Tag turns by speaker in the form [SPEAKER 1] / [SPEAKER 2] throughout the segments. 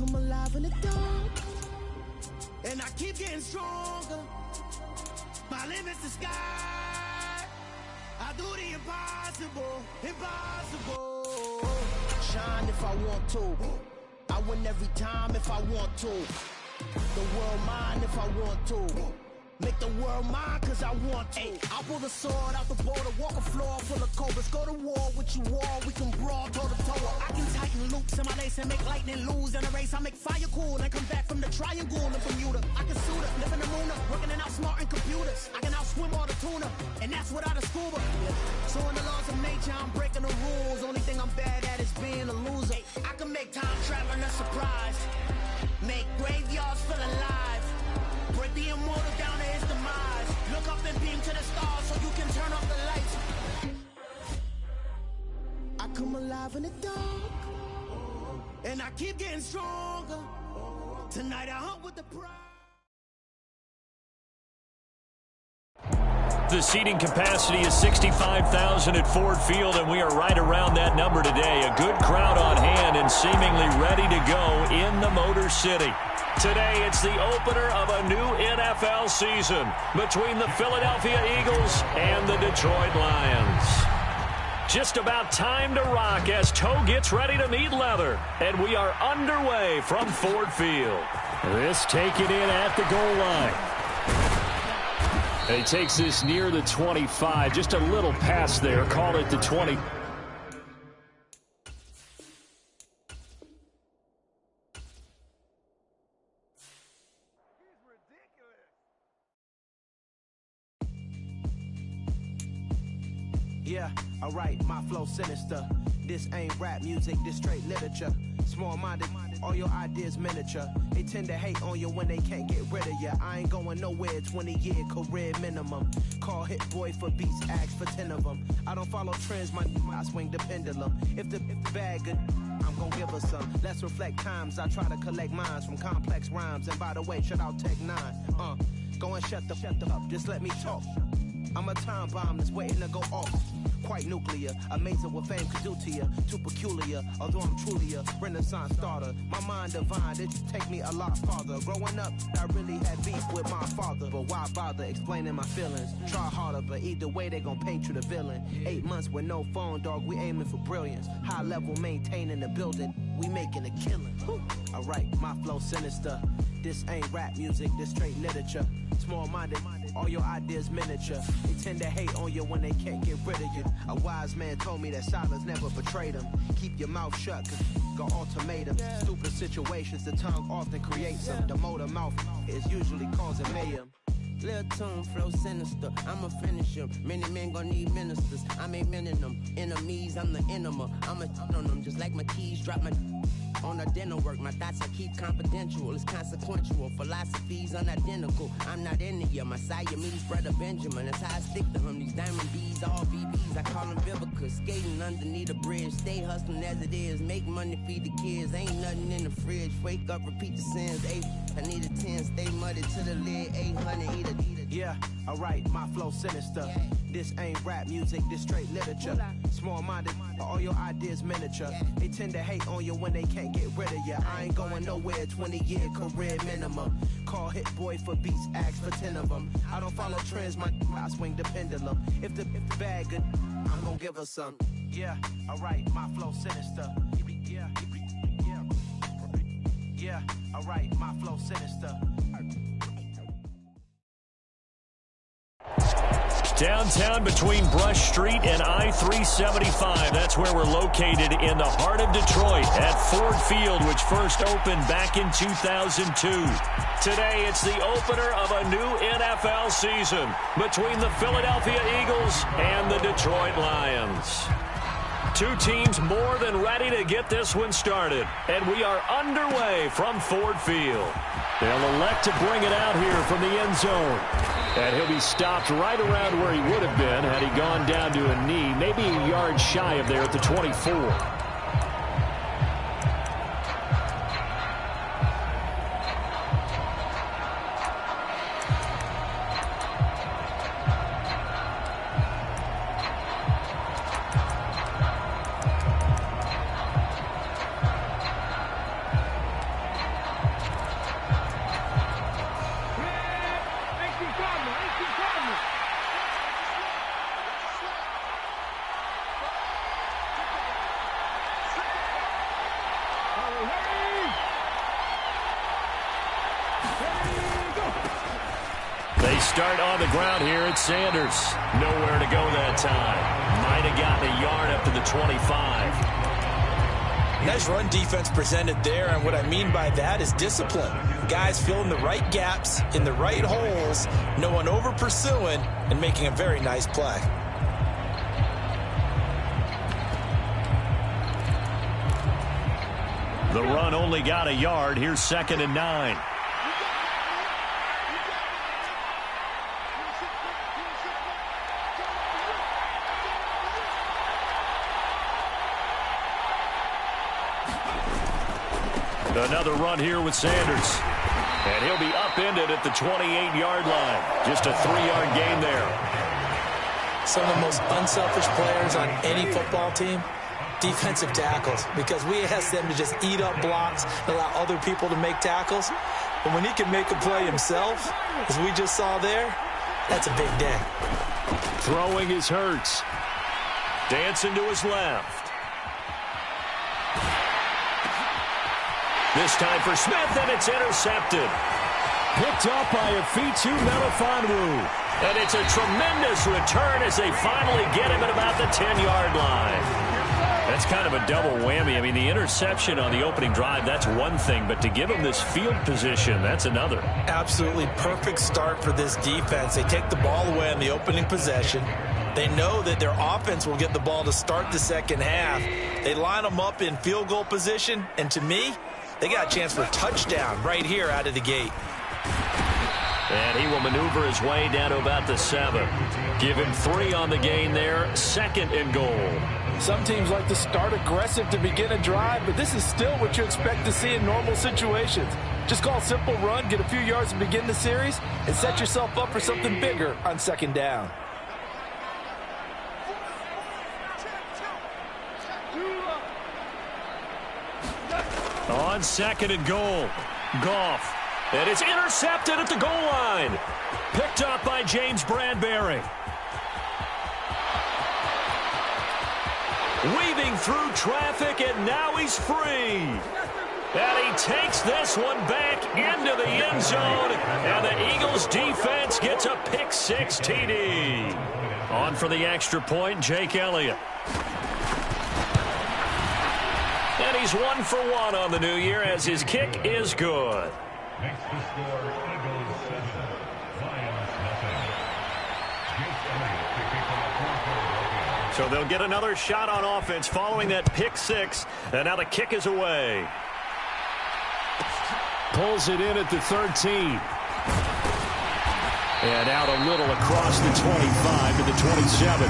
[SPEAKER 1] come alive in the dark, and I keep getting stronger. My limit's the sky. I do the impossible, impossible. Shine if I want to. I win every time if I want to. The world mine if I want to. Make the world mine cause I want to. I pull the sword out the border, walk a floor full of cobras. Go to war with you all, we can brawl toe to toe. I can tighten loops in my lace and make lightning lose in a race. I make fire cool and come back from the triangle and Bermuda. I can suit up, live in the moon, working and outsmarting computers. I can outswim all the tuna, and that's without a scuba. So in the laws of nature, I'm breaking the rules. Only thing I'm bad at is being a loser. I can make time traveling a surprise. Make graveyards feel alive. Break the immortal down to his demise. Look up and beam to the stars so you can turn off the lights. I come alive in the dark, and I keep getting stronger. Tonight I hunt with the pride.
[SPEAKER 2] The seating capacity is 65,000 at Ford Field, and we are right around that number today. A good crowd on hand and seemingly ready to go in the Motor City. Today, it's the opener of a new NFL season between the Philadelphia Eagles and the Detroit Lions. Just about time to rock as toe gets ready to meet leather, and we are underway from Ford Field. This taken in at the goal line. He takes this near the 25, just a little pass there, call it the 20.
[SPEAKER 1] Yeah, alright, my flow sinister. This ain't rap music, this straight literature. Small-minded, all your ideas miniature. They tend to hate on you when they can't get rid of you. I ain't going nowhere, 20-year career minimum. Call Hit Boy for beats, ask for 10 of them. I don't follow trends, I swing the pendulum. If the bag good, I'm gonna give her some. Let's reflect times, I try to collect minds from complex rhymes. And by the way, shout out Tech 9. Go and shut the up, just let me talk. I'm a time bomb that's waiting to go off. Quite nuclear, amazing what fame could do to you. Too peculiar, although I'm truly a renaissance starter. My mind divine, it just take me a lot farther. Growing up, I really had beef with my father. But why bother explaining my feelings? Try harder, but either way they gon' paint you the villain. 8 months with no phone, dog, we aiming for brilliance. High level maintaining the building, we making a killing. Alright, my flow sinister. This ain't rap music, this straight literature. Small-minded, all your ideas miniature. They tend to hate on you when they can't get rid of you. A wise man told me that silence never betrayed him. Keep your mouth shut, cause got ultimatums. Stupid situations, the tongue often creates them. The motor mouth is usually causing mayhem. Lil' tune, flow sinister, I'm a finisher. Many men gon' need ministers, I'm a men in them. Enemies, I'm the enema. I'm a on them, just like my keys, drop my on a dental work. My thoughts I keep confidential, it's consequential. Philosophies unidentical, I'm not into ya. My Siamese brother Benjamin, that's how I stick to him. These diamond B's, all BBs, I call them Vivica. Skating underneath a bridge, stay hustling as it is. Make money, feed the kids, ain't nothing in the fridge. Wake up, repeat the sins, I need a 10, stay muddy to the lid, 800, eat a. Yeah, alright, my flow sinister. This ain't rap music, this straight literature. Small-minded, all your ideas miniature. They tend to hate on you when they can't get rid of you. I ain't going nowhere, 20-year career minimum. Call Hit Boy for beats, ask for 10 of them. I don't follow trends, I swing the pendulum. If the bag good, I'm gonna give her some. Yeah, alright, my flow sinister. Yeah, alright, my flow sinister.
[SPEAKER 2] Downtown between Brush Street and I-375. That's where we're located in the heart of Detroit at Ford Field, which first opened back in 2002. Today, it's the opener of a new NFL season between the Philadelphia Eagles and the Detroit Lions. Two teams more than ready to get this one started, and we are underway from Ford Field. They'll elect to bring it out here from the end zone. And he'll be stopped right around where he would have been had he gone down to a knee, maybe a yard shy of there at the 24. start on the ground here at Sanders. Nowhere to go that time. Might have gotten a yard up to the 25.
[SPEAKER 3] Nice run defense presented there, and what I mean by that is discipline. Guys filling the right gaps in the right holes, no one over pursuing, and making a very nice play.
[SPEAKER 2] The run only got a yard. Here's 2nd and 9. Another run here with Sanders. And he'll be upended at the 28-yard line. Just a 3-yard gain there.
[SPEAKER 3] Some of the most unselfish players on any football team, defensive tackles, because we ask them to just eat up blocks and allow other people to make tackles. But when he can make a play himself, as we just saw there, that's a big day.
[SPEAKER 2] Throwing is Hurts. Dancing to his left. This time for Smith, and it's intercepted. Picked up by Afitu Melifonwu. And it's a tremendous return as they finally get him at about the 10-yard line. That's kind of a double whammy. I mean, the interception on the opening drive, that's one thing. But to give him this field position, that's another. Absolutely perfect start for this defense. They take the ball away on the opening possession. They know that their offense will get the ball to start the second half. They line them up in field goal position. And to me, they got a chance for a touchdown right here out of the gate. And he will maneuver his way down to about the 7. Give him 3 on the gain there. 2nd and goal.
[SPEAKER 4] Some teams like to start aggressive to begin a drive, but this is still what you expect to see in normal situations. Just call a simple run, get a few yards to begin the series, and set yourself up for something bigger on 2nd down.
[SPEAKER 2] On 2nd and goal, Goff. And it's intercepted at the goal line. Picked up by James Bradbury. Weaving through traffic, and now he's free. And he takes this one back into the end zone. And the Eagles defense gets a pick-6 TD. On for the extra point, Jake Elliott. And he's 1 for 1 on the new year as his kick is good.
[SPEAKER 5] Makes the score Eagles 7, Lions nothing. Jake Elliott kicking from the 4-4.
[SPEAKER 2] So they'll get another shot on offense following that pick-6, and now the kick is away. Pulls it in at the 13. And out a little across the 25 to the 27.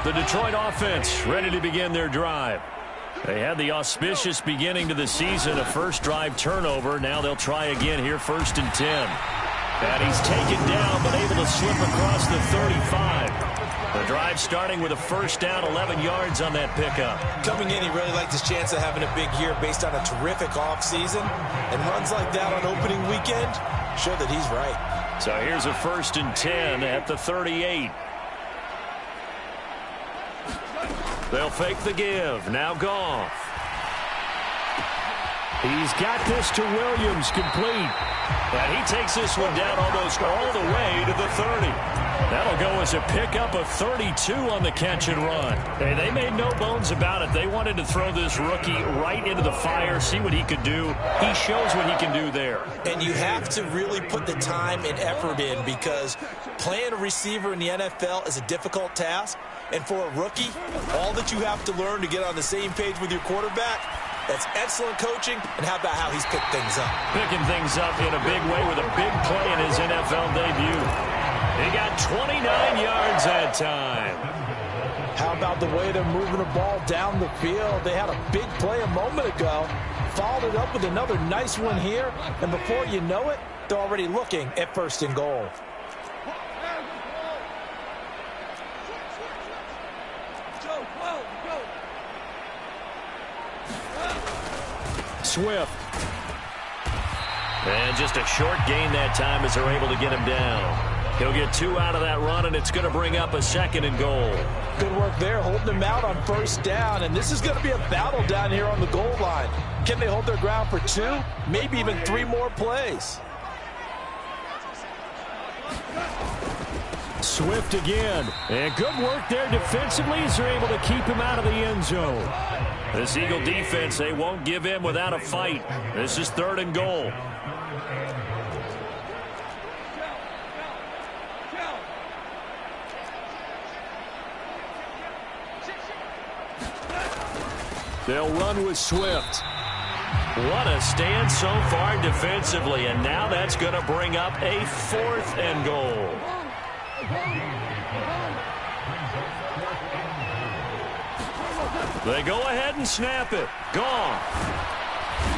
[SPEAKER 2] The Detroit offense ready to begin their drive. They had the auspicious beginning to the season, a first drive turnover. Now they'll try again here, 1st and 10. And he's taken down, but able to slip across the 35. The drive starting with a first down, 11 yards on that pickup.
[SPEAKER 3] Coming in, he really liked his chance of having a big year based on a terrific offseason. And runs like that on opening weekend show that he's right.
[SPEAKER 2] So here's a 1st and 10 at the 38. They'll fake the give. Now Goff. He's got this to Williams, complete. And he takes this one down almost all the way to the 30. That'll go as a pickup of 32 on the catch and run. Hey, they made no bones about it. They wanted to throw this rookie right into the fire, see what he could do. He shows what he can do there.
[SPEAKER 3] And you have to really put the time and effort in, because playing a receiver in the NFL is a difficult task. And for a rookie, all that you have to learn to get on the same page with your quarterback, that's excellent coaching. And how about how he's picked things up?
[SPEAKER 2] Picking things up in a big way with a big play in his NFL debut. He got 29 yards that time.
[SPEAKER 4] How about the way they're moving the ball down the field? They had a big play a moment ago. Followed it up with another nice one here. And before you know it, they're already looking at 1st and goal.
[SPEAKER 2] Swift. And just a short gain that time as they're able to get him down. He'll get 2 out of that run, and it's going to bring up a 2nd and goal.
[SPEAKER 4] Good work there, holding them out on 1st down, and this is going to be a battle down here on the goal line. Can they hold their ground for 2, maybe even 3 more plays?
[SPEAKER 2] Swift again. And good work there defensively as they're able to keep him out of the end zone. This Eagle defense, they won't give in without a fight. This is 3rd and goal. They'll run with Swift. What a stand so far defensively, and now that's going to bring up a 4th and goal. They go ahead and snap it. Gone.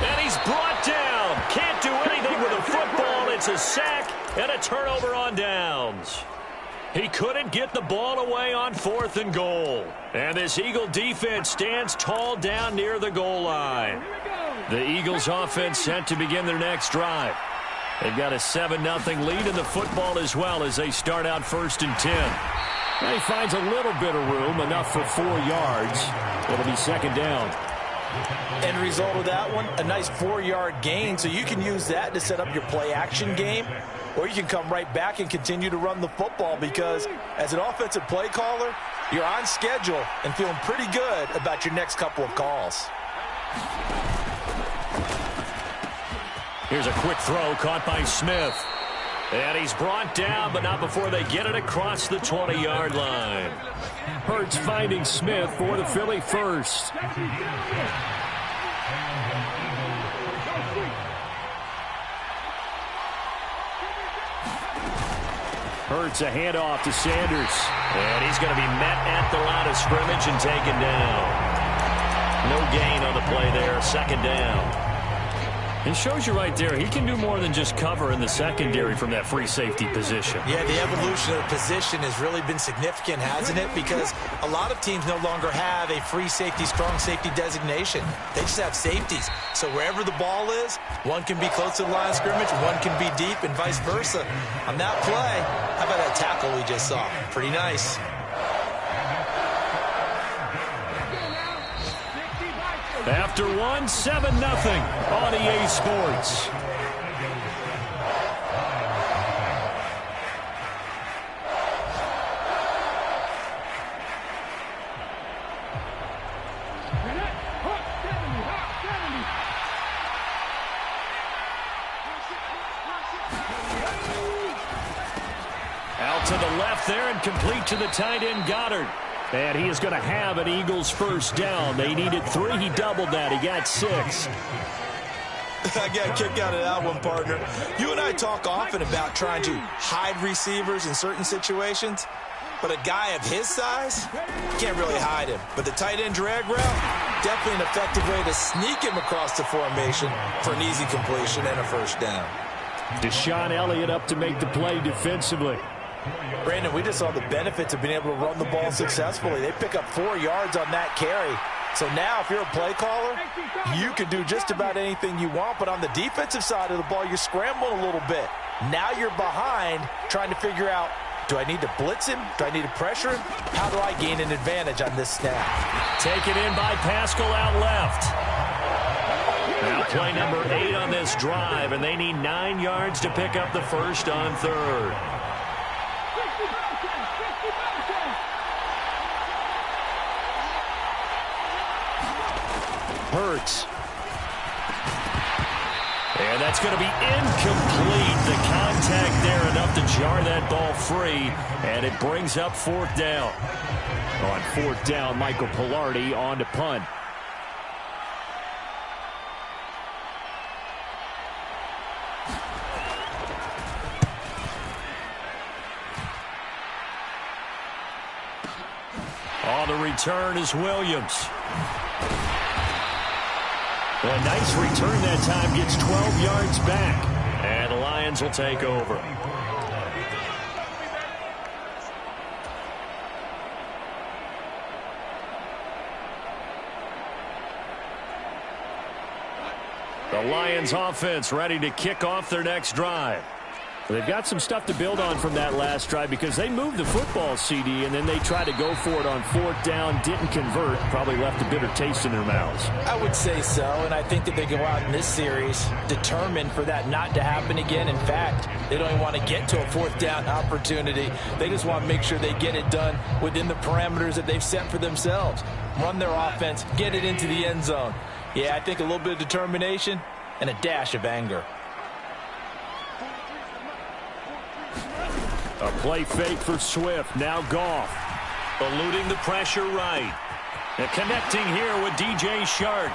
[SPEAKER 2] And he's brought down. Can't do anything with a football. It's a sack and a turnover on downs. He couldn't get the ball away on 4th and goal. And this Eagle defense stands tall down near the goal line. The Eagles offense set to begin their next drive. They've got a 7-0 lead in the football as well as they start out 1st and 10. Now he finds a little bit of room, enough for 4 yards. It'll be 2nd down.
[SPEAKER 4] End result of that one, a nice 4-yard gain, so you can use that to set up your play-action game, or you can come right back and continue to run the football because as an offensive play caller, you're on schedule and feeling pretty good about your next couple of calls.
[SPEAKER 2] Here's a quick throw caught by Smith. And he's brought down, but not before they get it across the 20-yard line. Hurts finding Smith for the Philly first. Hurts a handoff to Sanders. And he's going to be met at the line of scrimmage and taken down. No gain on the play there, 2nd down. It shows you right there, he can do more than just cover in the secondary from that free safety position.
[SPEAKER 3] Yeah, the evolution of the position has really been significant, hasn't it? Because a lot of teams no longer have a free safety, strong safety designation. They just have safeties. So wherever the ball is, one can be close to the line of scrimmage, one can be deep, and vice versa. On that play, how about that tackle we just saw? Pretty nice.
[SPEAKER 2] After 7-0 on EA Sports. Out to the left there and complete to the tight end Goddard. And he is going to have an Eagles 1st down. They needed 3. He doubled that. He got 6.
[SPEAKER 3] I got a kick out of that one, partner. You and I talk often about trying to hide receivers in certain situations, but a guy of his size, can't really hide him. But the tight end drag route, definitely an effective way to sneak him across the formation for an easy completion and a 1st down.
[SPEAKER 2] Deshaun Elliott up to make the play defensively.
[SPEAKER 4] Brandon, we just saw the benefits of being able to run the ball successfully. They pick up 4 yards on that carry. So now if you're a play caller, you can do just about anything you want. But on the defensive side of the ball, you're scrambling a little bit. Now you're behind trying to figure out, do I need to blitz him? Do I need to pressure him? How do I gain an advantage on this snap?
[SPEAKER 2] Taken in by Pascal out left. Now play number 8 on this drive, and they need 9 yards to pick up the 1st on 3rd. Hurts. And that's going to be incomplete. The contact there enough to jar that ball free, and it brings up 4th down. On 4th down, Michael Pilardi on to punt. On the return is Williams. A nice return that time, gets 12 yards back. And the Lions will take over. The Lions offense ready to kick off their next drive. They've got some stuff to build on from that last drive because they moved the football, CD, and then they tried to go for it on 4th down, didn't convert, probably left a bitter taste in their mouths.
[SPEAKER 3] I would say so, and I think that they go out in this series determined for that not to happen again. In fact, they don't even want to get to a 4th down opportunity. They just want to make sure they get it done within the parameters that they've set for themselves. Run their offense, get it into the end zone. Yeah, I think a little bit of determination and a dash of anger.
[SPEAKER 2] A play fake for Swift. Now Goff. Eluding the pressure right. And connecting here with DJ Shark.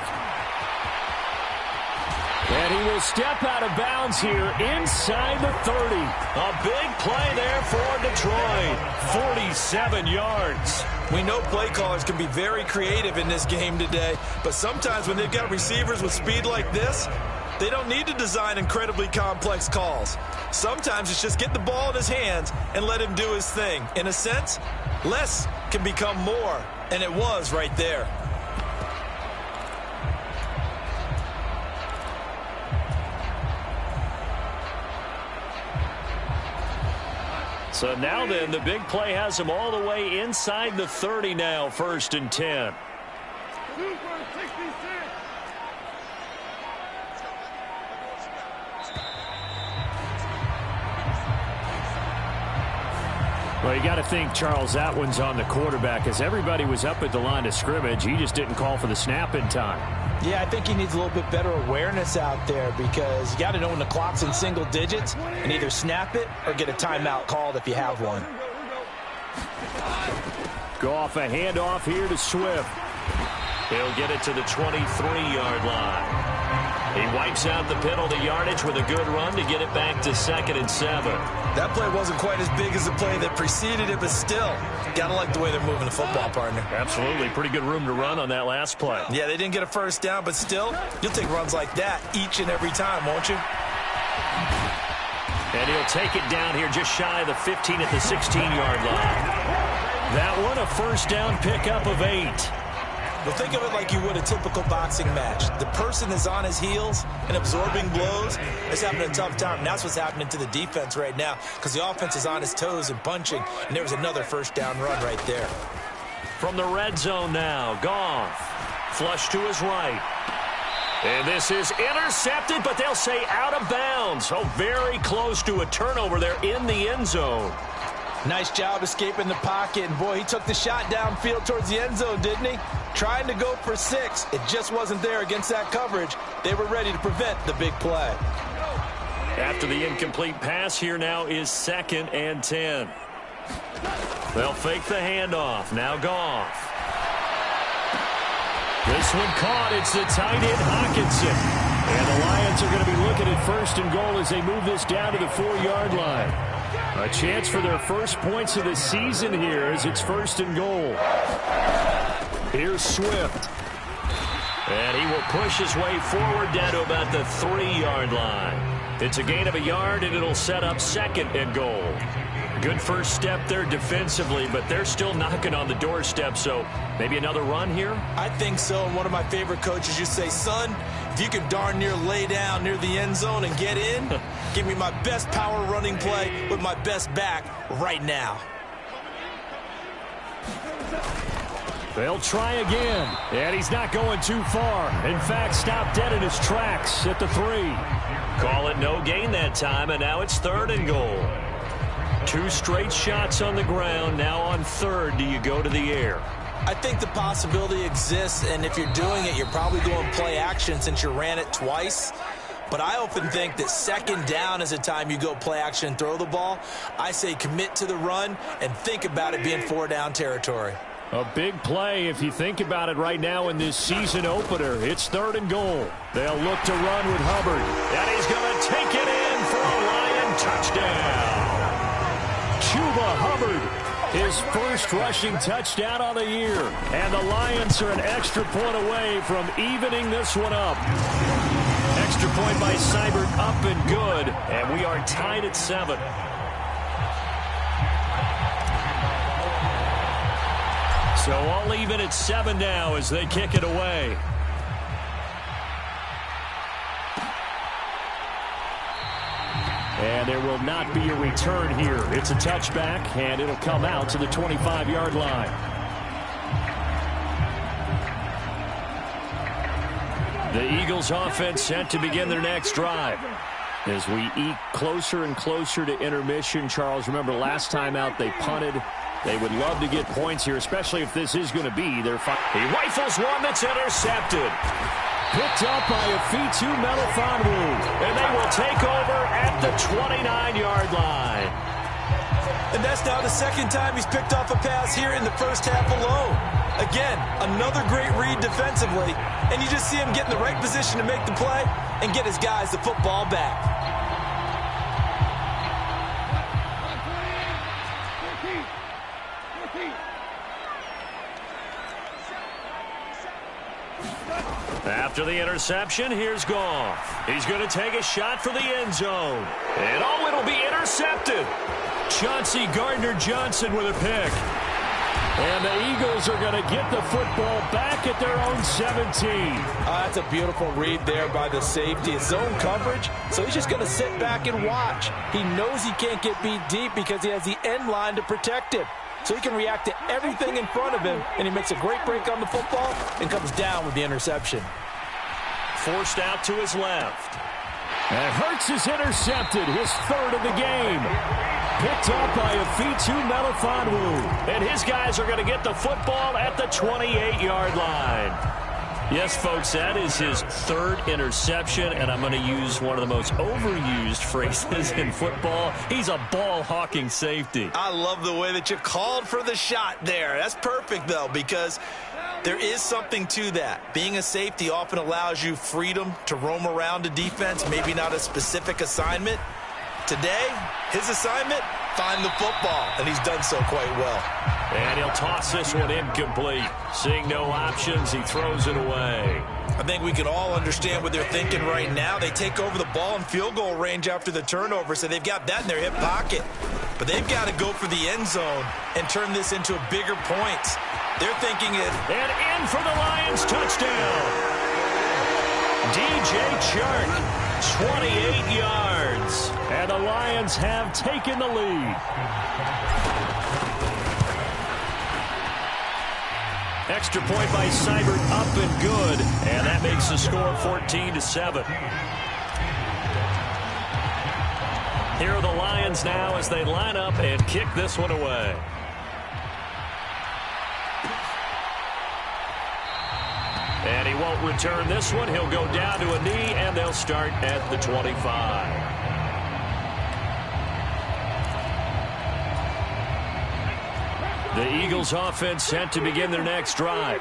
[SPEAKER 2] And he will step out of bounds here inside the 30. A big play there for Detroit. 47 yards.
[SPEAKER 3] We know play callers can be very creative in this game today, but sometimes when they've got receivers with speed like this, they don't need to design incredibly complex calls. Sometimes it's just get the ball in his hands and let him do his thing. In a sense, less can become more, and it was right there.
[SPEAKER 2] So now then, the big play has him all the way inside the 30 now, 1st and 10. Well, you got to think, Charles, that one's on the quarterback as everybody was up at the line of scrimmage. He just didn't call for the snap in time.
[SPEAKER 3] Yeah, I think he needs a little bit better awareness out there because you got to know when the clock's in single digits and either snap it or get a timeout called if you have one.
[SPEAKER 2] Go off a handoff here to Swift. He'll get it to the 23-yard line. He wipes out the penalty yardage with a good run to get it back to 2nd and 7.
[SPEAKER 3] That play wasn't quite as big as the play that preceded it, but still, got to like the way they're moving the football, partner.
[SPEAKER 2] Absolutely. Pretty good room to run on that last play.
[SPEAKER 3] Yeah, they didn't get a 1st down, but still, you'll take runs like that each and every time, won't you?
[SPEAKER 2] And he'll take it down here just shy of the 15 at the 16-yard line. That one, a 1st down pickup of 8.
[SPEAKER 3] Well, think of it like you would a typical boxing match. The person is on his heels and absorbing blows is having a tough time. And that's what's happening to the defense right now because the offense is on his toes and punching. And there was another 1st down run right there.
[SPEAKER 2] From the red zone now, Goff. Flush to his right. And this is intercepted, but they'll say out of bounds. Oh, very close to a turnover there in the end zone.
[SPEAKER 3] Nice job escaping the pocket. And, boy, he took the shot downfield towards the end zone, didn't he? Trying to go for 6. It just wasn't there against that coverage. They were ready to prevent the big play.
[SPEAKER 2] After the incomplete pass, here now is 2nd and 10. They'll fake the handoff. Now Goff. This one caught. It's the tight end, Hawkinson. And the Lions are going to be looking at 1st and goal as they move this down to the 4-yard line. A chance for their first points of the season here as it's 1st and goal. Here's Swift. And he will push his way forward down to about the 3-yard line. It's a gain of a yard, and it'll set up 2nd and goal. Good first step there defensively, but they're still knocking on the doorstep, so maybe another run here?
[SPEAKER 3] I think so, and one of my favorite coaches used to say, son, if you can darn near lay down near the end zone and get in, give me my best power running play with my best back right now.
[SPEAKER 2] They'll try again, and he's not going too far. In fact, stopped dead in his tracks at the 3. Call it no gain that time, and now it's 3rd and goal. 2 straight shots on the ground. Now on 3rd, do you go to the air?
[SPEAKER 3] I think the possibility exists, and if you're doing it, you're probably going play action since you ran it twice. But I often think that 2nd down is a time you go play action and throw the ball. I say commit to the run and think about it being 4-down territory.
[SPEAKER 2] A big play if you think about it right now in this season opener. It's 3rd and goal. They'll look to run with Hubbard. And he's going to take it in for a Lion touchdown. Chuba Hubbard, his first rushing touchdown on the year. And the Lions are an extra point away from evening this one up. Extra point by Seibert up and good. And we are tied at 7. So all even at 7 now as they kick it away. And there will not be a return here. It's a touchback, and it'll come out to the 25-yard line. The Eagles offense set to begin their next drive. As we eke closer and closer to intermission, Charles, remember last time out they punted. They would love to get points here, especially if this is going to be their final. He rifles one that's intercepted. Picked up by a Fitu Melifonwu. And they will take over at the 29-yard line.
[SPEAKER 3] And that's now the second time he's picked off a pass here in the first half alone. Again, another great read defensively. And you just see him get in the right position to make the play and get his guys the football back.
[SPEAKER 2] After the interception, here's Goff. He's going to take a shot for the end zone. And oh, it'll be intercepted. Chauncey Gardner-Johnson with a pick. And the Eagles are going to get the football back at their own 17.
[SPEAKER 3] That's a beautiful read there by the safety. It's zone coverage, so he's just going to sit back and watch. He knows he can't get beat deep because he has the end line to protect him. So he can react to everything in front of him, and he makes a great break on the football and comes down with the interception.
[SPEAKER 2] Forced out to his left. And Hurts is intercepted, his third of the game. Picked up by a Fitu Melifonwu. And his guys are going to get the football at the 28-yard line. Yes, folks, that is his third interception, and I'm going to use one of the most overused phrases in football. He's a ball-hawking safety.
[SPEAKER 3] I love the way that you called for the shot there. That's perfect, though, because there is something to that. Being a safety often allows you freedom to roam around a defense, maybe not a specific assignment. Today, his assignment, find the football, and he's done so quite well.
[SPEAKER 2] And he'll toss this one incomplete. Seeing no options, he throws it away.
[SPEAKER 3] I think we can all understand what they're thinking right now. They take over the ball in field goal range after the turnover, so they've got that in their hip pocket. But they've got to go for the end zone and turn this into a bigger points. They're thinking it.
[SPEAKER 2] And in for the Lions touchdown. DJ Chark, 28 yards. And the Lions have taken the lead. Extra point by Seibert, up and good. And that makes the score 14-7. Here are the Lions now as they line up and kick this one away. And he won't return this one. He'll go down to a knee, and they'll start at the 25. The Eagles offense set to begin their next drive.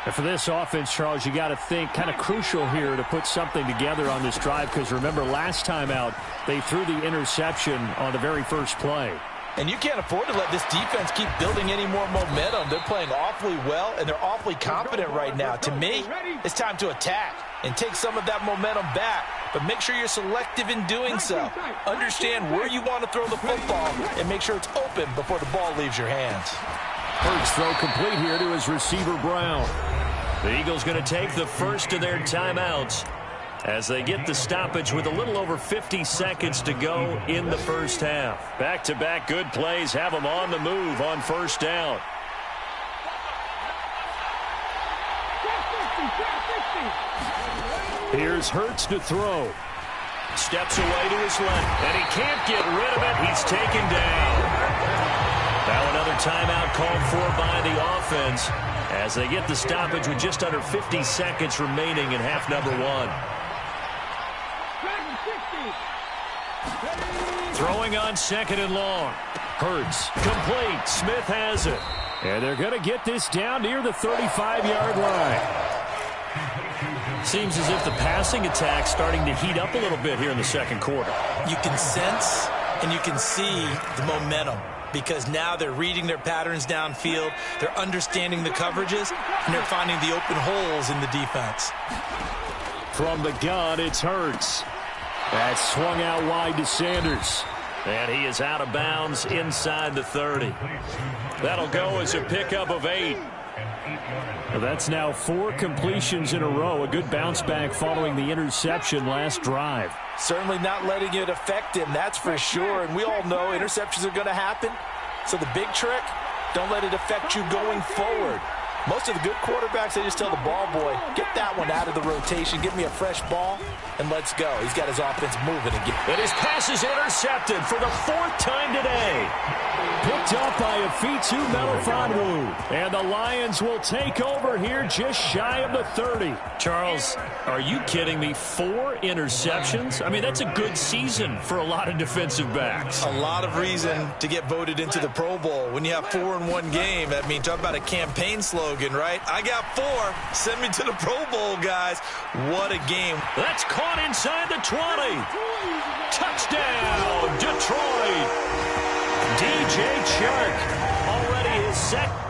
[SPEAKER 2] And for this offense, Charles, you got to think kind of crucial here to put something together on this drive, because remember last time out they threw the interception on the very first play.
[SPEAKER 3] And you can't afford to let this defense keep building any more momentum. They're playing awfully well, and they're awfully confident right now. To me, it's time to attack and take some of that momentum back. But make sure you're selective in doing so. Understand where you want to throw the football and make sure it's open before the ball leaves your hands.
[SPEAKER 2] Hurts throw complete here to his receiver, Brown. The Eagles going to take the first of their timeouts as they get the stoppage with a little over 50 seconds to go in the first half. Back-to-back good plays have them on the move on first down. Here's Hurts to throw. Steps away to his left, and he can't get rid of it. He's taken down. Now another timeout called for by the offense as they get the stoppage with just under 50 seconds remaining in half number one. Throwing on second and long. Hurts, complete. Smith has it. And they're going to get this down near the 35-yard line. Seems as if the passing attack's starting to heat up a little bit here in the second quarter.
[SPEAKER 3] You can sense and you can see the momentum because now they're reading their patterns downfield, they're understanding the coverages, and they're finding the open holes in the defense.
[SPEAKER 2] From the gun, it's Hurts. That's swung out wide to Sanders. And he is out of bounds inside the 30. That'll go as a pickup of 8. Well, that's now 4 completions in a row. A good bounce back following the interception last drive.
[SPEAKER 4] Certainly not letting it affect him, that's for sure. And we all know interceptions are going to happen. So the big trick, don't let it affect you going forward. Most of the good quarterbacks, they just tell the ball boy, get that one out of the rotation, give me a fresh ball, and let's go. He's got his offense moving again.
[SPEAKER 2] And his pass is intercepted for the 4th time today. Picked up by Afitu Melifonwu. And the Lions will take over here just shy of the 30. Charles, are you kidding me? 4 interceptions? I mean, that's a good season for a lot of defensive backs.
[SPEAKER 4] A lot of reason to get voted into the Pro Bowl. When you have 4 in one game, I mean, talk about a campaign slogan, right? I got 4. Send me to the Pro Bowl, guys. What a game.
[SPEAKER 2] That's caught inside the 20. Touchdown, Detroit. DJ Chark already his second.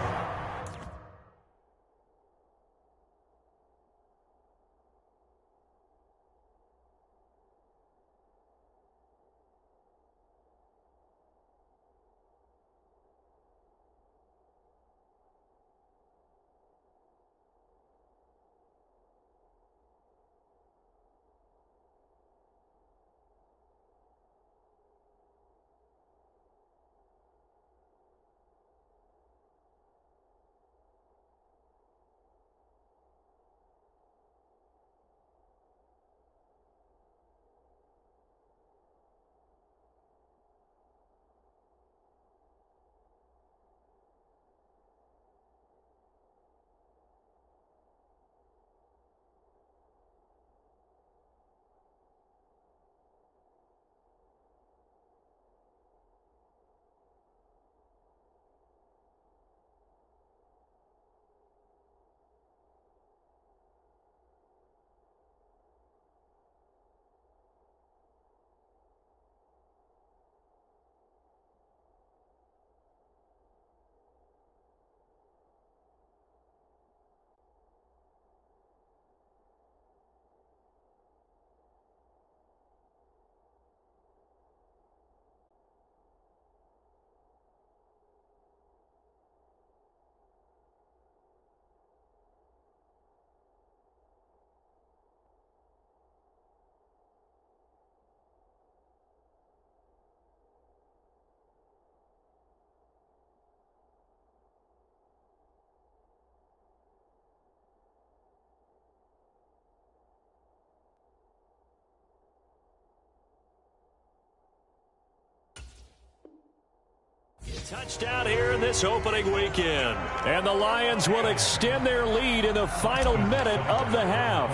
[SPEAKER 2] Touchdown here in this opening weekend. And the Lions will extend their lead in the final minute of the half.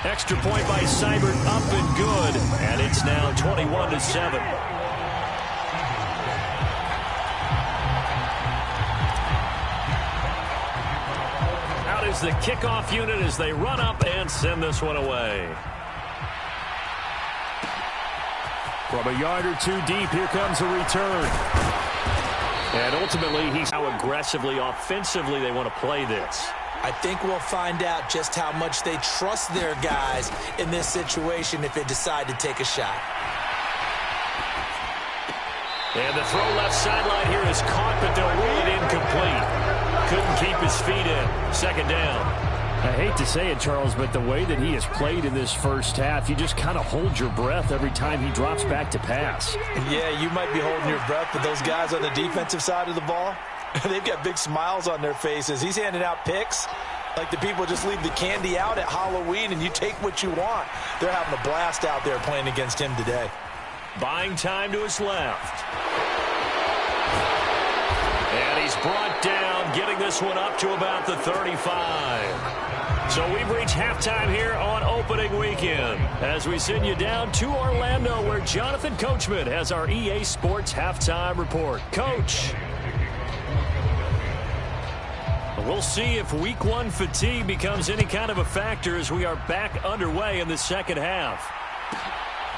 [SPEAKER 2] Extra point by Seibert, up and good. And it's now 21-7. Out is the kickoff unit as they run up and send this one away. From a yard or two deep, here comes a return. And ultimately, he's how aggressively, offensively they want to play this.
[SPEAKER 3] I think we'll find out just how much they trust their guys in this situation if they decide to take a shot.
[SPEAKER 2] And the throw left sideline here is caught, but they'll rule it incomplete. Couldn't keep his feet in. 2nd down.
[SPEAKER 6] I hate to say it, Charles, but the way that he has played in this first half, you just kind of hold your breath every time he drops back to pass.
[SPEAKER 4] Yeah, you might be holding your breath, but those guys on the defensive side of the ball, they've got big smiles on their faces. He's handing out picks like the people just leave the candy out at Halloween and you take what you want. They're having a blast out there playing against him today.
[SPEAKER 2] Buying time to his left. And he's brought down, getting this one up to about the 35. So we've reached halftime here on opening weekend as we send you down to Orlando where Jonathan Coachman has our EA Sports halftime report. Coach. We'll see if week 1 fatigue becomes any kind of a factor as we are back underway in the second half.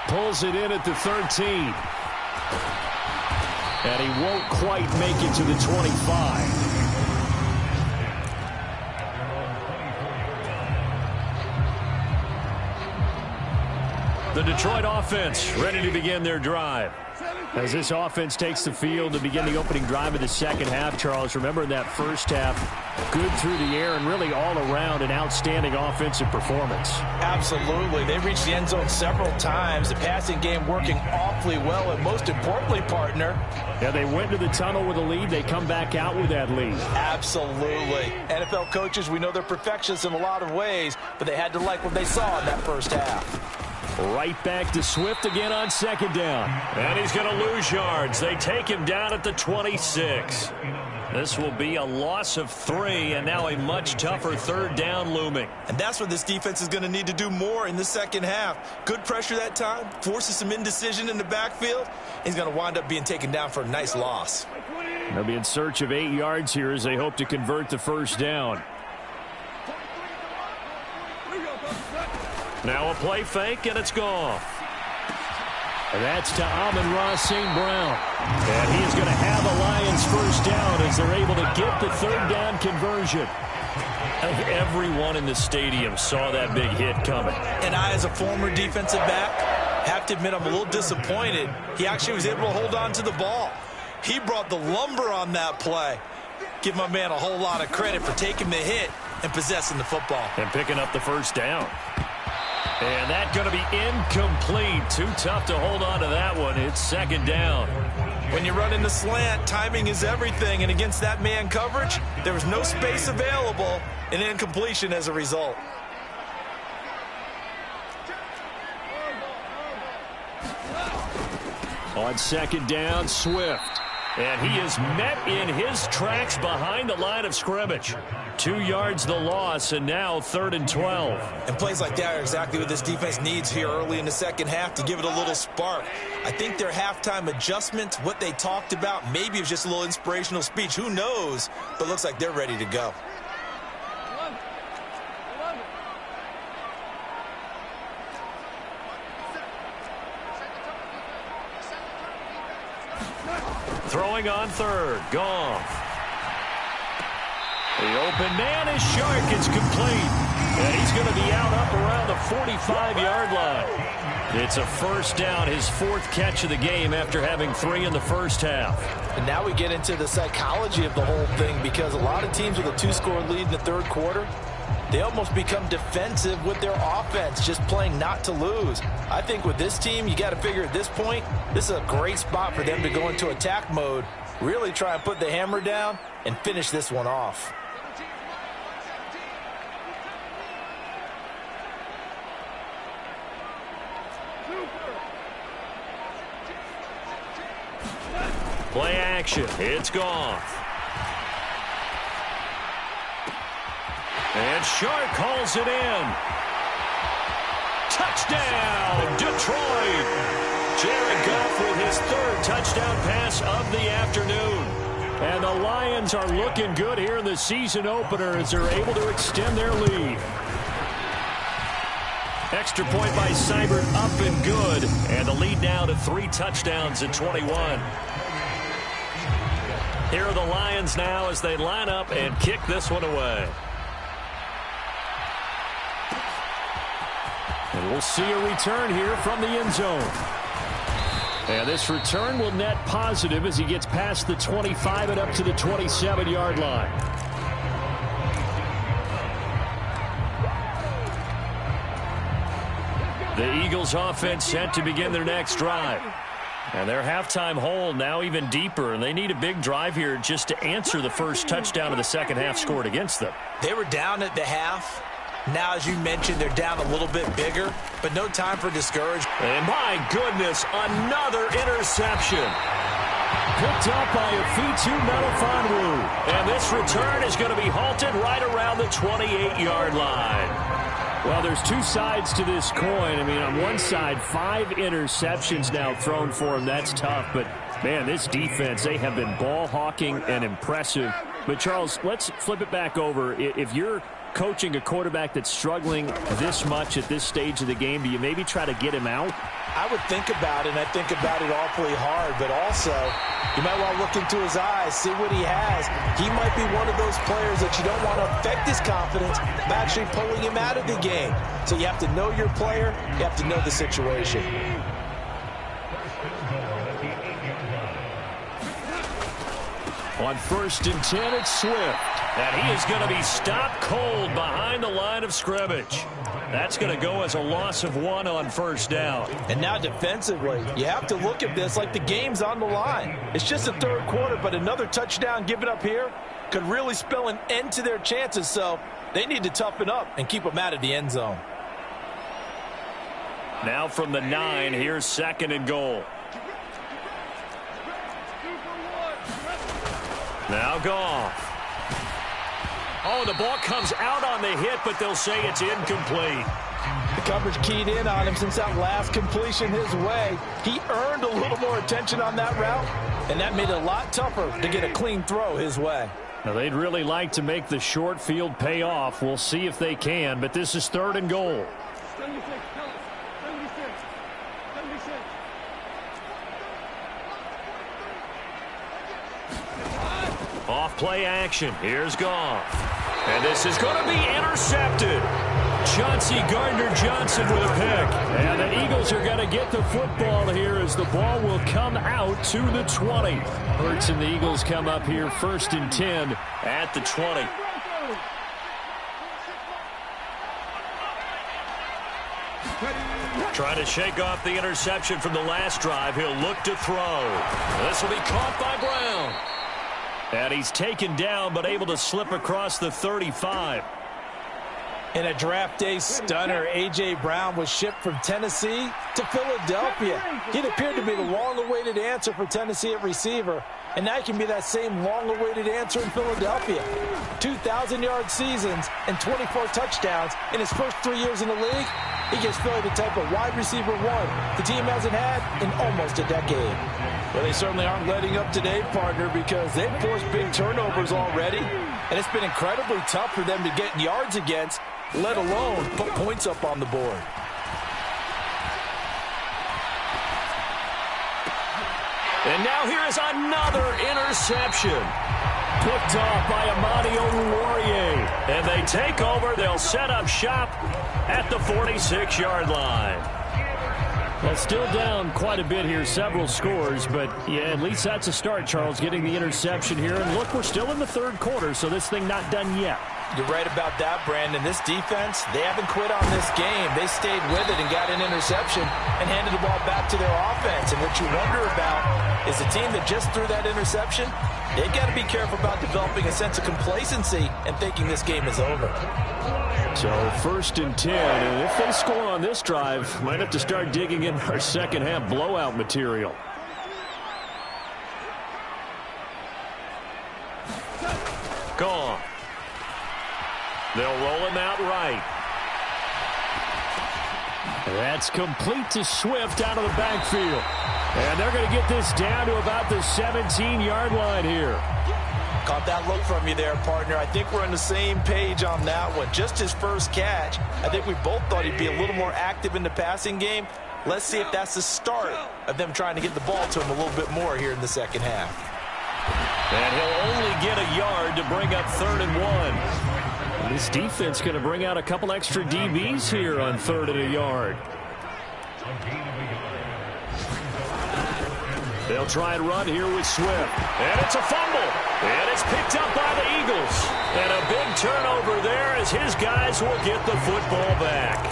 [SPEAKER 6] Pulls it in at the 13. And he won't quite make it to the 25.
[SPEAKER 2] The Detroit offense ready to begin their drive.
[SPEAKER 6] As this offense takes the field to begin the opening drive of the second half, Charles, remember in that first half, good through the air and really all around an outstanding offensive performance.
[SPEAKER 3] Absolutely. They reached the end zone several times. The passing game working awfully well, and most importantly, partner.
[SPEAKER 6] Yeah, they went to the tunnel with a lead. They come back out with that lead.
[SPEAKER 3] Absolutely. NFL coaches, we know they're perfectionists in a lot of ways, but they had to like what they saw in that first half.
[SPEAKER 6] Right back to Swift again on second down.
[SPEAKER 2] And he's going to lose yards. They take him down at the 26. This will be a loss of 3, and now a much tougher third down looming.
[SPEAKER 7] And that's what this defense is going to need to do more in the second half. Good pressure that time, forces some indecision in the backfield. He's going to wind up being taken down for a nice loss.
[SPEAKER 6] They'll be in search of 8 yards here as they hope to convert the first down.
[SPEAKER 2] Now a play fake, and it's gone.
[SPEAKER 6] And that's to Amon-Ra St. Brown. And he is going to have a Lions first down as they're able to get the third down conversion.
[SPEAKER 2] I think everyone in the stadium saw that big hit coming.
[SPEAKER 7] And I, as a former defensive back, have to admit I'm a little disappointed. He actually was able to hold on to the ball. He brought the lumber on that play. Give my man a whole lot of credit for taking the hit and possessing the football.
[SPEAKER 2] And picking up the first down. And that's going to be incomplete. Too tough to hold on to that one. It's second down.
[SPEAKER 7] When you run in the slant, timing is everything. And against that man coverage, there was no space available, and incompletion as a result.
[SPEAKER 6] On second down, Swift.
[SPEAKER 2] And he is met in his tracks behind the line of scrimmage. 2 yards the loss, and now 3rd and 12.
[SPEAKER 7] And plays like that are exactly what this defense needs here early in the second half to give it a little spark. I think their halftime adjustments, what they talked about, maybe it was just a little inspirational speech. Who knows? But it looks like they're ready to go.
[SPEAKER 2] Throwing on third. Goff. The open man is Shark. It's complete. And he's going to be out up around the 45-yard line. It's a first down, his 4th catch of the game after having 3 in the first half.
[SPEAKER 3] And now we get into the psychology of the whole thing, because a lot of teams with a 2-score lead in the third quarter, they almost become defensive with their offense, just playing not to lose. I think with this team, you got to figure at this point, this is a great spot for them to go into attack mode, really try and put the hammer down and finish this one off.
[SPEAKER 2] Play action. It's Goff. And Shark calls it in. Touchdown, Detroit. Jared Goff with his 3rd touchdown pass of the afternoon.
[SPEAKER 6] And the Lions are looking good here in the season opener as they're able to extend their lead.
[SPEAKER 2] Extra point by Seibert, up and good. And the lead now to 3 touchdowns at 21. Here are the Lions now as they line up and kick this one away.
[SPEAKER 6] And we'll see a return here from the end zone. And this return will net positive as he gets past the 25 and up to the 27-yard line.
[SPEAKER 2] The Eagles offense set to begin their next drive. And their halftime hole now even deeper, and they need a big drive here just to answer the first touchdown of the second half scored against them.
[SPEAKER 3] They were down at the half. Now, as you mentioned, they're down a little bit bigger, but no time for discouragement.
[SPEAKER 2] And my goodness, another interception.
[SPEAKER 6] Picked up by Afitu Melifonwu.
[SPEAKER 2] And this return is going to be halted right around the 28-yard line.
[SPEAKER 6] Well, there's 2 sides to this coin. I mean, on one side, 5 interceptions now thrown for him. That's tough. But, man, this defense, they have been ball hawking and impressive. But, Charles, let's flip it back over. If you're coaching a quarterback that's struggling this much at this stage of the game, do you maybe try to get him out?
[SPEAKER 3] I would think about it, and I think about it awfully hard, but also you might want to look into his eyes, see what he has. He might be one of those players that you don't want to affect his confidence by actually pulling him out of the game. So you have to know your player, you have to know the situation.
[SPEAKER 2] On 1st and 10, it's Swift. And he is going to be stopped cold behind the line of scrimmage. That's going to go as a loss of 1 on 1st down.
[SPEAKER 3] And now defensively, you have to look at this like the game's on the line. It's just the 3rd quarter, but another touchdown given up here could really spell an end to their chances. So they need to toughen up and keep them out of the end zone.
[SPEAKER 2] Now from the 9, here's 2nd and goal. Now Goff. Oh, the ball comes out on the hit, but they'll say it's incomplete.
[SPEAKER 3] The coverage keyed in on him since that last completion his way. He earned a little more attention on that route, and that made it a lot tougher to get a clean throw his way.
[SPEAKER 6] Now, they'd really like to make the short field pay off. We'll see if they can, but this is 3rd and goal.
[SPEAKER 2] Off play action. Here's Goff. And this is going to be intercepted. Chauncey Gardner-Johnson with a pick. And the Eagles are going to get the football here as the ball will come out to the 20. Hurts and the Eagles come up here 1st and 10 at the 20. Trying to shake off the interception from the last drive. He'll look to throw. This will be caught by Brown. And he's taken down, but able to slip across the 35.
[SPEAKER 3] In a draft day stunner, A.J. Brown was shipped from Tennessee to Philadelphia. It appeared to be the long-awaited answer for Tennessee at receiver, and now he can be that same long-awaited answer in Philadelphia. 2,000-yard seasons and 24 touchdowns in his first 3 years in the league. He gives Philly the type of wide receiver one the team hasn't had in almost a decade. Well, they certainly aren't letting up today, partner, because they've forced big turnovers already, and it's been incredibly tough for them to get yards against, let alone put points up on the board.
[SPEAKER 2] And now here is another interception. Picked off by Amani Oruwariye. And they take over. They'll set up shop at the 46-yard line.
[SPEAKER 6] Well, still down quite a bit here, several scores, but yeah, at least that's a start, Charles, getting the interception here. And look, we're still in the 3rd quarter, so this thing not done yet.
[SPEAKER 3] You're right about that, Brandon. This defense, they haven't quit on this game. They stayed with it and got an interception and handed the ball back to their offense. And what you wonder about is the team that just threw that interception, they've got to be careful about developing a sense of complacency and thinking this game is over.
[SPEAKER 6] So 1st and 10, and if they score on this drive, might have to start digging in our second half blowout material.
[SPEAKER 2] Gone. They'll roll him out right.
[SPEAKER 6] That's complete to Swift out of the backfield. And they're going to get this down to about the 17-yard line here.
[SPEAKER 3] Caught that look from you there, partner. I think we're on the same page on that one. Just his first catch. I think we both thought he'd be a little more active in the passing game. Let's see if that's the start of them trying to get the ball to him a little bit more here in the second half.
[SPEAKER 2] And he'll only get a yard to bring up 3rd and 1.
[SPEAKER 6] This defense going to bring out a couple extra DBs here on 3rd and a yard.
[SPEAKER 2] They'll try and run here with Swift. And it's a fumble. And it's picked up by the Eagles. And a big turnover there as his guys will get the football back.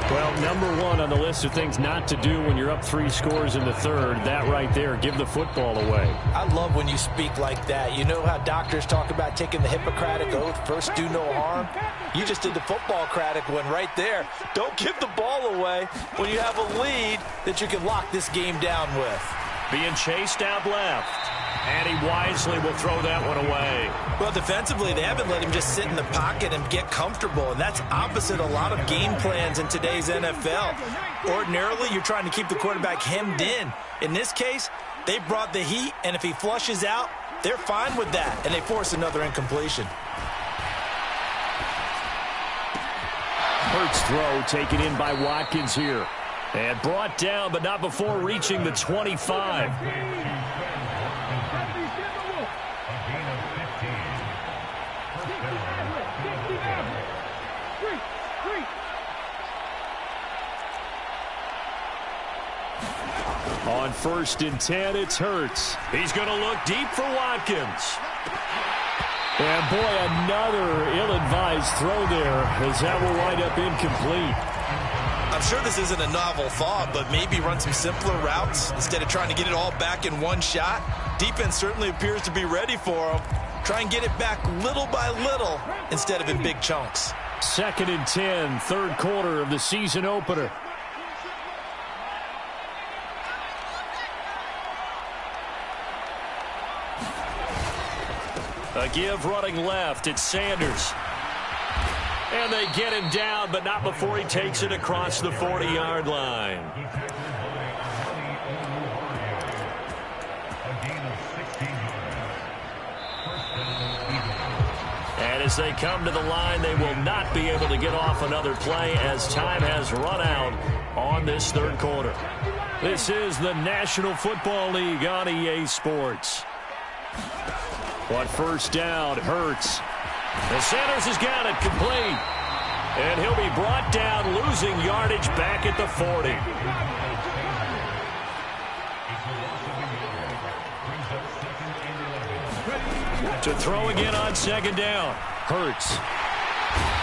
[SPEAKER 6] Well, number one on the list of things not to do when you're up 3 scores in the 3rd, that right there, give the football away.
[SPEAKER 3] I love when you speak like that. You know how doctors talk about taking the Hippocratic Oath, first do no harm? You just did the football-cratic one right there. Don't give the ball away when you have a lead that you can lock this game down with.
[SPEAKER 2] Being chased out left. And he wisely will throw that one away.
[SPEAKER 3] Well, defensively, they haven't let him just sit in the pocket and get comfortable, and that's opposite a lot of game plans in today's NFL. Ordinarily, you're trying to keep the quarterback hemmed in. In this case, they brought the heat, and if he flushes out, they're fine with that, and they force another incompletion.
[SPEAKER 6] Hurts throw taken in by Watkins here. And brought down, but not before reaching the 25. On 1st and 10, it's Hurts. He's going to look deep for Watkins. And boy, another ill-advised throw there, as that will wind up incomplete.
[SPEAKER 7] I'm sure this isn't a novel thought, but maybe run some simpler routes instead of trying to get it all back in one shot. Defense certainly appears to be ready for him. Try and get it back little by little instead of in big chunks.
[SPEAKER 6] 2nd and 10, 3rd quarter of the season opener. A give running left. It's Sanders. And they get him down, but not before he takes it across the 40-yard line. And as they come to the line, they will not be able to get off another play as time has run out on this 3rd quarter. This is the National Football League on EA Sports. On 1st down, Hurts. And Sanders has got it complete. And he'll be brought down, losing yardage back at the 40. To throw again on 2nd down. Hurts.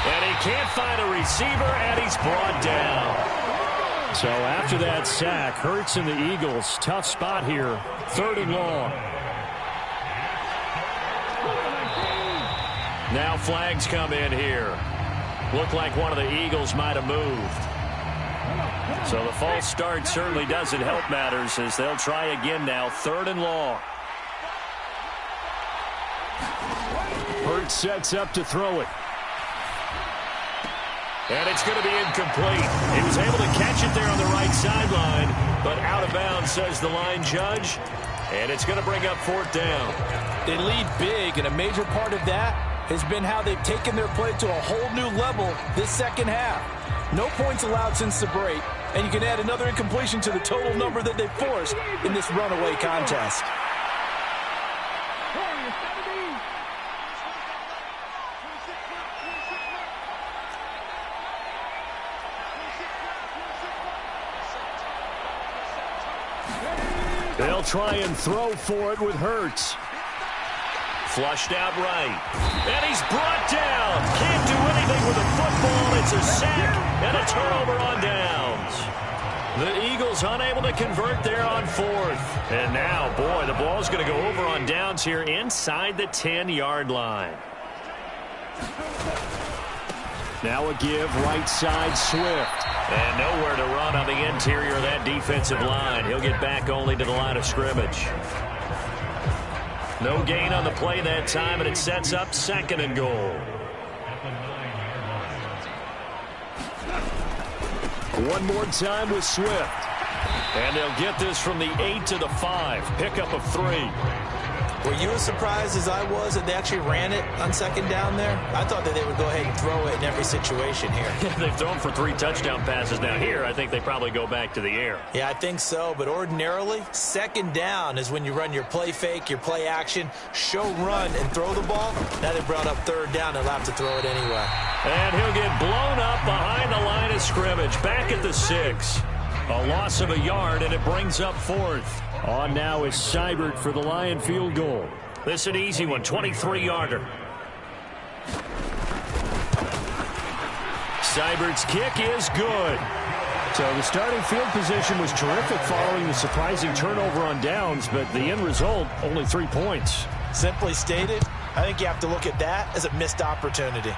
[SPEAKER 6] And he can't find a receiver, and he's brought down. So after that sack, Hurts and the Eagles, tough spot here. 3rd and long. Now flags come in here. Looked like one of the Eagles might have moved. So the false start certainly doesn't help matters as they'll try again now. 3rd and long. Hurts sets up to throw it. And it's going to be incomplete. He was able to catch it there on the right sideline, but out of bounds, says the line judge. And it's going to bring up 4th down.
[SPEAKER 4] They lead big, and a major part of that has been how they've taken their play to a whole new level this 2nd half. No points allowed since the break, and you can add another incompletion to the total number that they've forced in this runaway contest.
[SPEAKER 6] They'll try and throw for it with Hurts. Flushed out right. And he's brought down. Can't do anything with the football. It's a sack and a turnover on downs. The Eagles unable to convert there on 4th. And now, boy, the ball's going to go over on downs here inside the 10-yard line. Now a give right side Swift. And nowhere to run on the interior of that defensive line. He'll get back only to the line of scrimmage. No gain on the play that time, and it sets up 2nd and goal. One more time with Swift. And they'll get this from the 8 to the 5. Pickup of 3.
[SPEAKER 7] Were you as surprised as I was that they actually ran it on 2nd down there? I thought that they would go ahead and throw it in every situation here.
[SPEAKER 6] They've thrown for 3 touchdown passes now. Here, I think they probably go back to the air.
[SPEAKER 7] Yeah, I think so. But ordinarily, 2nd down is when you run your play fake, your play action, show run, and throw the ball. Now they brought up 3rd down. They'll have to throw it anyway.
[SPEAKER 6] And he'll get blown up behind the line of scrimmage. Back at the 6. A loss of a yard, and it brings up 4th. On now is Seibert for the Lion field goal. This is an easy one, 23-yarder. Seibert's kick is good. So the starting field position was terrific following the surprising turnover on downs, but the end result, only 3 points.
[SPEAKER 7] Simply stated, I think you have to look at that as a missed opportunity.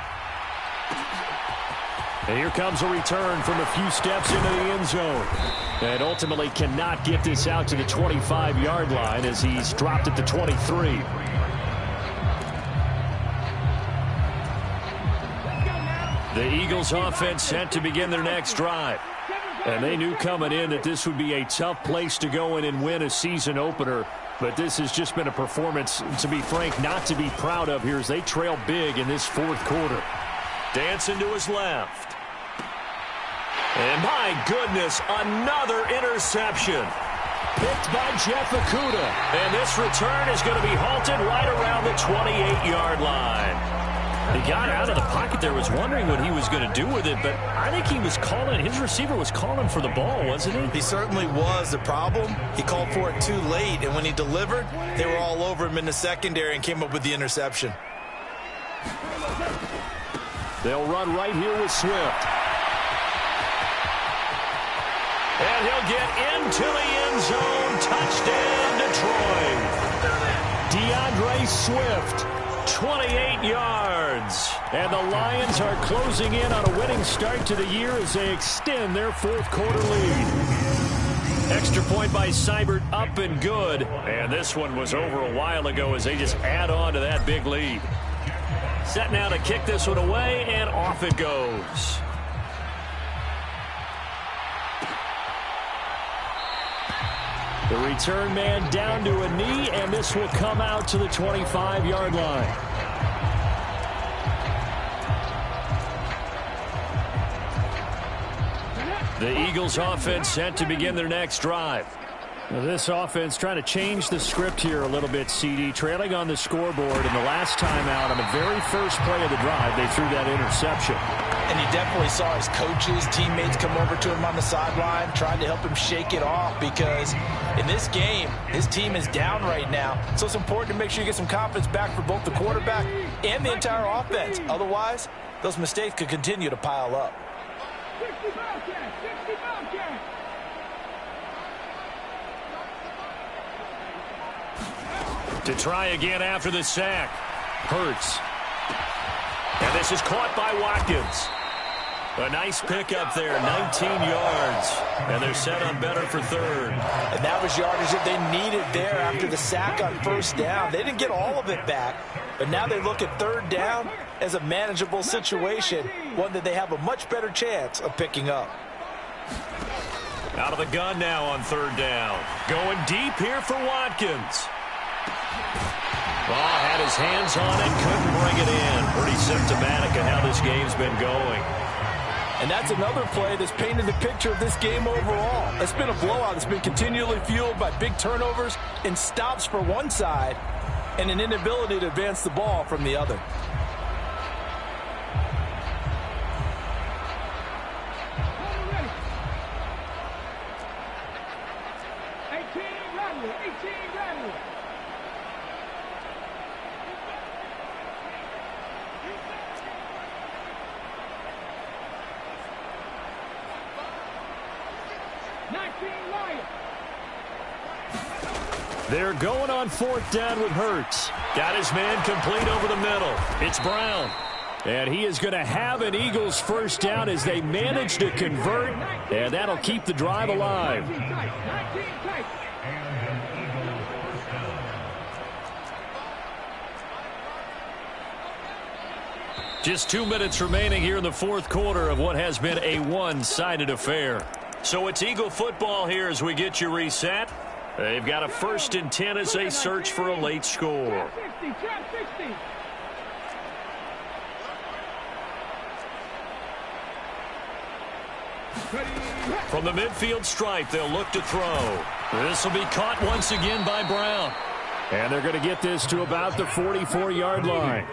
[SPEAKER 6] And here comes a return from a few steps into the end zone. And ultimately cannot get this out to the 25-yard line as he's dropped at the 23. The Eagles offense set to begin their next drive. And they knew coming in that this would be a tough place to go in and win a season opener. But this has just been a performance, to be frank, not to be proud of here as they trail big in this 4th quarter. Dancing to his left. And my goodness, another interception. Picked by Jeff Okudah. And this return is going to be halted right around the 28-yard line. He got out of the pocket there, was wondering what he was going to do with it, but I think he was calling, his receiver was calling for the ball, wasn't he?
[SPEAKER 7] He certainly was. The problem, he called for it too late, and when he delivered, they were all over him in the secondary and came up with the interception.
[SPEAKER 6] They'll run right here with Swift. And he'll get into the end zone. Touchdown, Detroit. DeAndre Swift. 28 yards. And the Lions are closing in on a winning start to the year as they extend their fourth quarter lead. Extra point by Seibert, up and good. And this one was over a while ago as they just add on to that big lead. Set now to kick this one away, and off it goes. The return man down to a knee, and this will come out to the 25-yard line. The Eagles offense set to begin their next drive. Now this offense trying to change the script here a little bit, CD. Trailing on the scoreboard, and the last time out on the very first play of the drive, they threw that interception.
[SPEAKER 3] And he definitely saw his coaches, teammates come over to him on the sideline, trying to help him shake it off, because in this game, his team is down right now. So it's important to make sure you get some confidence back for both the quarterback and the entire offense. Otherwise, those mistakes could continue to pile up.
[SPEAKER 6] To try again after the sack. Hurts. And this is caught by Watkins. A nice pickup there, 19 yards. And they're set on better for third.
[SPEAKER 3] And that was yardage that they needed there after the sack on first down. They didn't get all of it back, but now they look at third down as a manageable situation, one that they have a much better chance of picking up.
[SPEAKER 6] Out of the gun now on third down. Going deep here for Watkins. Oh, had his hands on it, couldn't bring it in. Pretty symptomatic of how this game's been going.
[SPEAKER 4] And that's another play that's painted the picture of this game overall. It's been a blowout. It's been continually fueled by big turnovers and stops for one side and an inability to advance the ball from the other.
[SPEAKER 6] They're going on fourth down with Hurts. Got his man complete over the middle. It's Brown. And he is going to have an Eagles first down as they manage to convert. And that'll keep the drive alive. Just 2 minutes remaining here in the fourth quarter of what has been a one-sided affair. So it's Eagle football here as we get you reset. They've got a 1st and 10 as they search for a late score. From the midfield stripe, they'll look to throw. This will be caught once again by Brown. And they're going to get this to about the 44-yard line.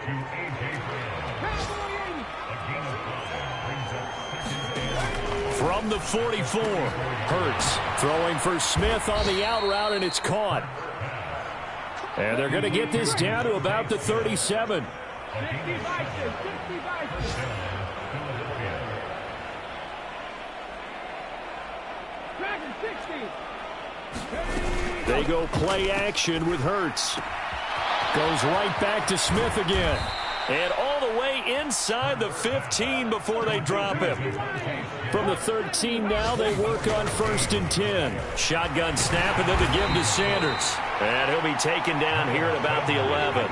[SPEAKER 6] From the 44, Hurts throwing for Smith on the out route, and it's caught. And they're going to get this down to about the 37. They go play action with Hurts. Goes right back to Smith again. And all the way inside the 15 before they drop him. From the 13 now, they work on 1st and 10. Shotgun snap, and then the give to Sanders. And he'll be taken down here at about the 11.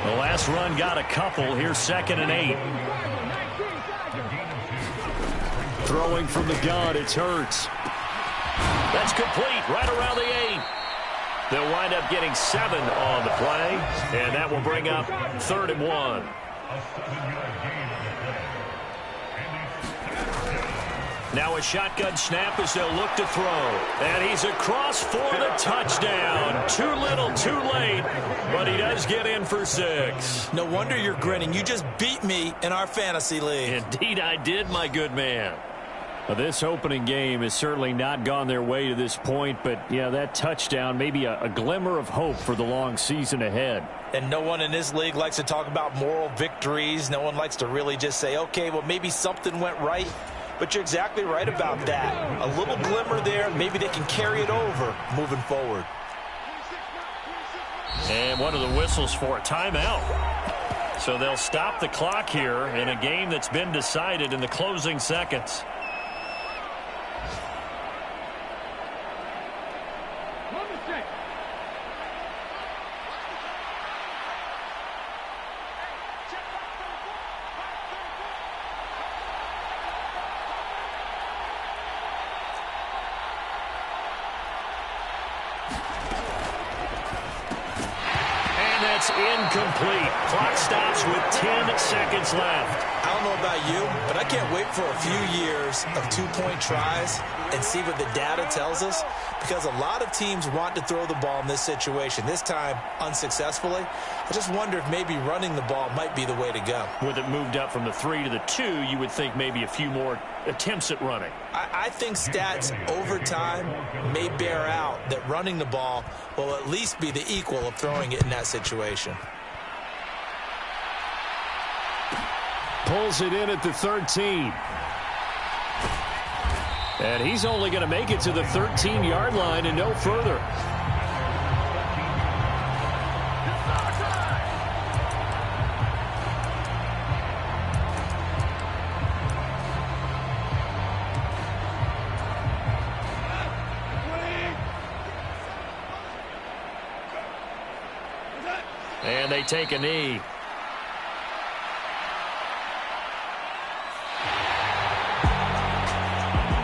[SPEAKER 6] The last run got a couple. Here's 2nd and 8. Throwing from the gun, it's Hurts. That's complete, right around the 8. They'll wind up getting 7 on the play, and that will bring up 3rd and 1. Now a shotgun snap as they'll look to throw. And he's across for the touchdown. Too little, too late, but he does get in for 6.
[SPEAKER 7] No wonder you're grinning. You just beat me in our fantasy league.
[SPEAKER 6] Indeed I did, my good man. Well, this opening game has certainly not gone their way to this point, but, yeah, that touchdown, maybe a glimmer of hope for the long season ahead.
[SPEAKER 7] And no one in this league likes to talk about moral victories. No one likes to really just say, okay, well, maybe something went right. But you're exactly right about that. A little glimmer there. Maybe they can carry it over moving forward.
[SPEAKER 6] And one of the whistles for a timeout. So they'll stop the clock here in a game that's been decided in the closing seconds. Incomplete. Clock stops with 10 seconds left.
[SPEAKER 7] I don't know about you, but I can't wait for a few years of two-point tries and see what the data tells us, because a lot of teams want to throw the ball in this situation, this time unsuccessfully. I just wonder if maybe running the ball might be the way to go.
[SPEAKER 6] With it moved up from the 3 to the 2, you would think maybe a few more attempts at running.
[SPEAKER 7] I think stats over time may bear out that running the ball will at least be the equal of throwing it in that situation.
[SPEAKER 6] Pulls it in at the 13. And he's only going to make it to the 13-yard line and no further. And they take a knee.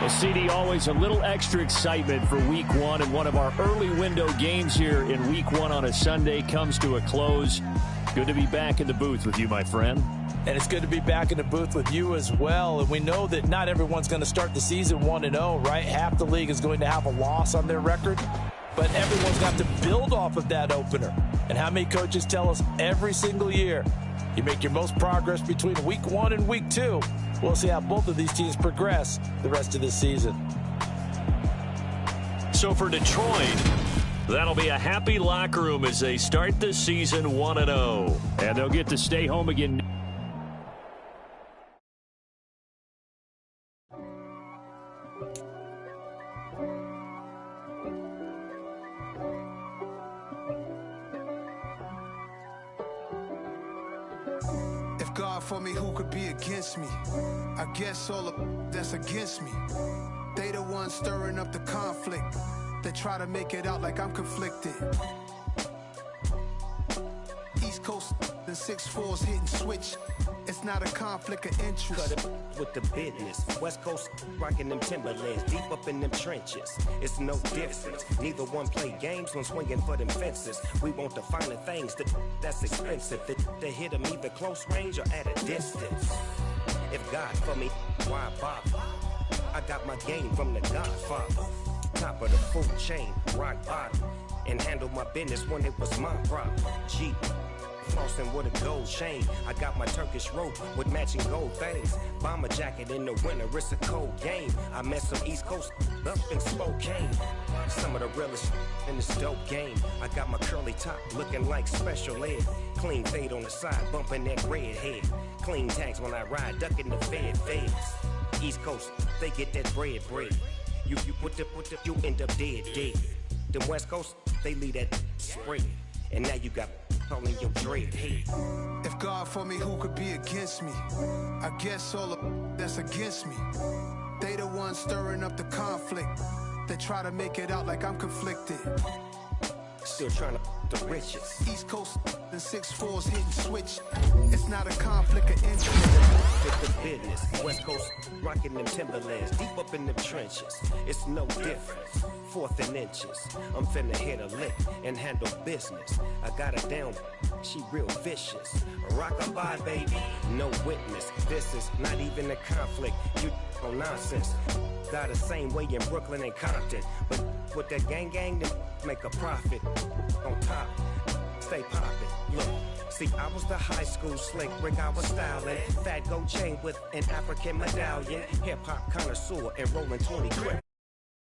[SPEAKER 6] CD, always a little extra excitement for week 1, and one of our early window games here in week 1 on a Sunday comes to a close. Good to be back in the booth with you, my friend.
[SPEAKER 7] And it's good to be back in the booth with you as well. And we know that not everyone's going to start the season 1-0, right? Half the league is going to have a loss on their record, but everyone's got to build off of that opener. And how many coaches tell us every single year, you make your most progress between week 1 and week 2. We'll see how both of these teams progress the rest of this season.
[SPEAKER 6] So for Detroit, that'll be a happy locker room as they start the season 1-0. And they'll get to stay home again.
[SPEAKER 1] God for me, who could be against me? I guess all of that's against me. They the ones stirring up the conflict. They try to make it out like I'm conflicted. East Coast and 6'4's hitting switch. It's not a conflict of interest.
[SPEAKER 8] Cut it with the business. West Coast rocking them Timberlands, deep up in them trenches. It's no difference. Neither one play games when swinging for them fences. We want the finer things that's expensive. They hit them either close range or at a distance. If God for me, why bother? I got my game from the Godfather. Top of the food chain, rock bottom. And handle my business when it was my problem. Jeep. Flossing with a gold chain. I got my Turkish rope with matching gold things. Bomber jacket in the winter, it's a cold game. I met some East Coast up in Spokane. Some of the realest in this dope game. I got my curly top looking like special ed. Clean fade on the side, bumping that red head. Clean tags when I ride, ducking the feds. East Coast, they get that bread. You you end up dead. The West Coast, they leave that spread. And now you got calling your dread head.
[SPEAKER 1] If God for me, who could be against me? I guess all of that's against me. They the ones stirring up the conflict. They try to make it out like I'm conflicted.
[SPEAKER 8] Still trying to the riches.
[SPEAKER 1] East Coast and 6'4's hitting switch. It's not a conflict of interest.
[SPEAKER 8] Fit the business. West Coast rocking them Timberlands, deep up in them trenches. It's no difference. 4th and inches. I'm finna hit a lick and handle business. I got her down. She real vicious. Rock-a-bye, baby. No witness. This is not even a conflict. You on nonsense. Got the same way in Brooklyn and Compton, but with that gang, them make a profit on top. Stay poppin', look. See, I was the high school slick Rick, I was styling. Fat gold chain with an African medallion. Hip-hop connoisseur and rolling 20 quick.